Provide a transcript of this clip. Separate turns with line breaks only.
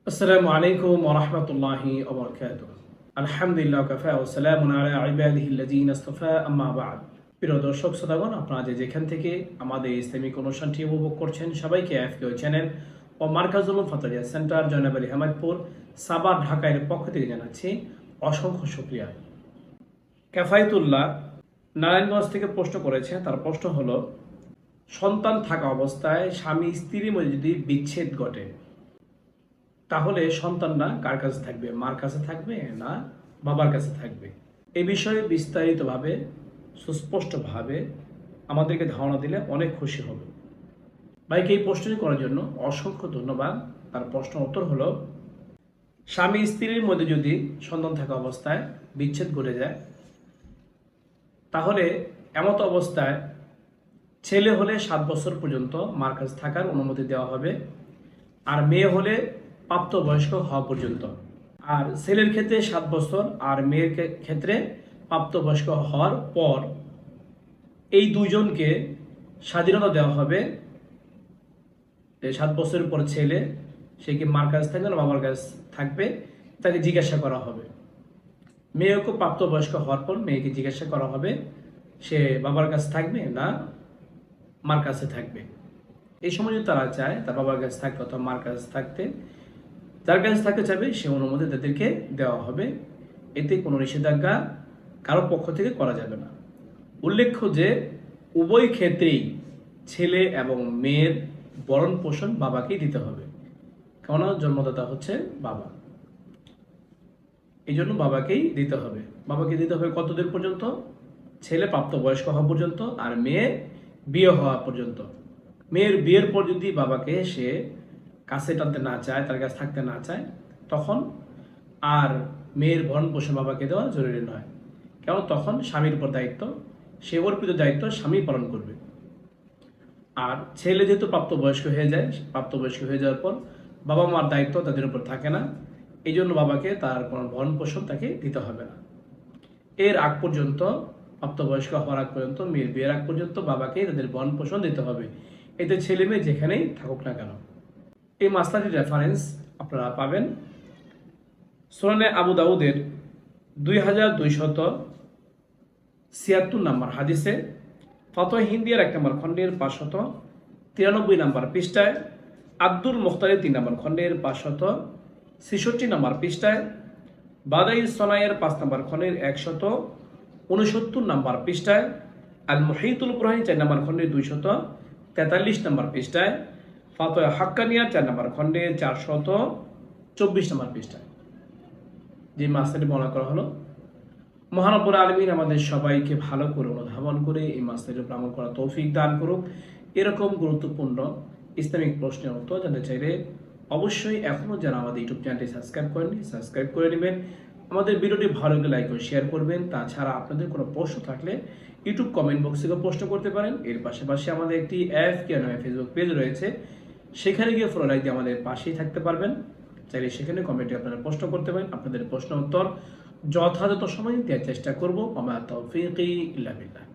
আসসালামু আলাইকুম ওয়া রাহমাতুল্লাহি ওয়া বারাকাতুহু। আলহামদুলিল্লাহ কাফা ওয়া সালামুন আলা ইবাদিহিল্লাযীনা ইসতাফা আম্মা বা'দ। প্রিয় দর্শক শ্রোতাগণ, আপনারা যেখান থেকে আমাদের ইসলামিক অনুষ্ঠানটি উপভোগ করছেন সবাইকে এফকিউ চ্যানেল ও মার্কাজুল ফাতরিয়া সেন্টার জনাব আলী আহমদপুর সাভার ঢাকার পক্ষ থেকে জানাচ্ছি অসংখ্য শুকরিয়া। কাফায়েতুল্লাহ নারায়ণগঞ্জ থেকে প্রশ্ন করেছে, তার প্রশ্ন হলো, সন্তান থাকা অবস্থায় স্বামী স্ত্রীর মধ্যে যদি বিচ্ছেদ ঘটে তাহলে সন্তানরা কার কাছে থাকবে? মার কাছে থাকবে না বাবার কাছে থাকবে? এই বিষয়ে বিস্তারিতভাবে সুস্পষ্টভাবে আমাদেরকে ধারণা দিলে অনেক খুশি হবে। ভাইকে এই প্রশ্নটি করার জন্য অসংখ্য ধন্যবাদ। তার প্রশ্ন উত্তর হলো, স্বামী স্ত্রীর মধ্যে যদি সন্তান থাকা অবস্থায় বিচ্ছেদ ঘটে যায় তাহলে এমত অবস্থায় ছেলে হলে 7 বছর পর্যন্ত মার কাছে থাকার অনুমতি দেওয়া হবে, আর মেয়ে হলে প্রাপ্তবয়স্ক হওয়া পর্যন্ত। আর ছেলের ক্ষেত্রে 7 বছর আর মেয়ের ক্ষেত্রে প্রাপ্তবয়স্ক হওয়ার পর এই দুইজনকে স্বাধীনতা দেওয়া হবে। 7 বছরের পর ছেলে সে কি মার কাছে থাকবে না বাবার কাছে থাকবে তাকে জিজ্ঞাসা করা হবে। মেয়েকে প্রাপ্তবয়স্ক হওয়ার পর মেয়েকে জিজ্ঞাসা করা হবে সে বাবার কাছে থাকবে না মার কাছে থাকবে। এই সময় যদি তারা চায় তার বাবার কাছে থাকতে অথবা মার কাছে থাকতে, যার কাছে থাকতে চাবে সে অনুমতি তাদেরকে দেওয়া হবে। এতে কোনো নিষেধাজ্ঞা কারো পক্ষ থেকে করা যাবে না। উল্লেখ্য যে উভয় ক্ষেত্রেই ছেলে এবং মেয়ের ভরণ পোষণ বাবাকেই দিতে হবে, কেননা জন্মদাতা হচ্ছে বাবা। এই জন্য বাবাকেই দিতে হবে। বাবাকে দিতে হবে কতদিন পর্যন্ত? ছেলে প্রাপ্তবয়স্ক হওয়া পর্যন্ত আর মেয়ে বিয়ে হওয়া পর্যন্ত। মেয়ের বিয়ের পর যদি বাবাকে সে কাছে টানতে না চায়, তার কাছে থাকতে না চায়, তখন আর মেয়ের ভরণ পোষণ বাবাকে দেওয়া জরুরি নয়, কেন তখন স্বামীর উপর দায়িত্ব, সে অর্পিত দায়িত্ব স্বামী পালন করবে। আর ছেলে যেহেতু প্রাপ্তবয়স্ক হয়ে যায়, প্রাপ্তবয়স্ক হয়ে যাওয়ার পর বাবা মার দায়িত্ব তাদের উপর থাকে না, এই জন্য বাবাকে তার কোনো ভরণ পোষণ তাকে দিতে হবে না। এর আগ পর্যন্ত, প্রাপ্তবয়স্ক হওয়ার আগ পর্যন্ত, মেয়ের বিয়ের আগ পর্যন্ত বাবাকে তাদের ভরণ পোষণ দিতে হবে, এতে ছেলে মেয়ে যেখানেই থাকুক না কেন। এই মাসলাটির রেফারেন্স আপনারা পাবেন সুনানে আবু দাউদের 2276 নম্বর হাদিসে, ফতোয়া হিন্দিয়ার 1 নম্বর খণ্ডের 593 নম্বর পৃষ্ঠায়, আব্দুল মুখতারের 3 নম্বর খণ্ডের 566 নম্বর পৃষ্ঠায়, বাদাই সনায়ের 5 নম্বর খণ্ডের 169 নম্বর পৃষ্ঠায়, আল মুহিতুল কুরআন 4 নম্বর খণ্ডের 243 নম্বর পৃষ্ঠায়, ফাতোয়া হাক্কানিয়ার 4 নম্বর খণ্ডের 424 নম্বর পৃষ্ঠায় যে মাসলাটি বর্ণনা করা হলো। মহান রব্বুল আলামিন আমাদের সবাইকে ভালো করে অনুধাবন করে এই মাসলাটির উপর আমল করার তৌফিক দান করুক। এরকম গুরুত্বপূর্ণ ইসলামিক প্রশ্নের উত্তর জানতে চাইলে অবশ্যই এখনও যারা আমাদের ইউটিউব চ্যানেলটি সাবস্ক্রাইব করেননি সাবস্ক্রাইব করে নেবেন। আমাদের ভিডিওটি ভালো লাগলে লাইক ও শেয়ার করবেন। তাছাড়া আপনাদের কোনো প্রশ্ন থাকলে ইউটিউব কমেন্ট বক্সে প্রশ্ন করতে পারেন। এর পাশাপাশি আমাদের একটি এফকিউ নামে ফেসবুক পেজ রয়েছে, সেখানে গিয়ে ফলো লাইক দিয়ে আমাদের পাশেই থাকতে পারবেন। চাইলে সেখানে কমেন্টে আপনারা প্রশ্ন করতে পারেন। আপনাদের প্রশ্ন উত্তর যথাযথ সময় দেওয়ার চেষ্টা করব। ওয়া মা তাওফীকি ইল্লা বিল্লাহ।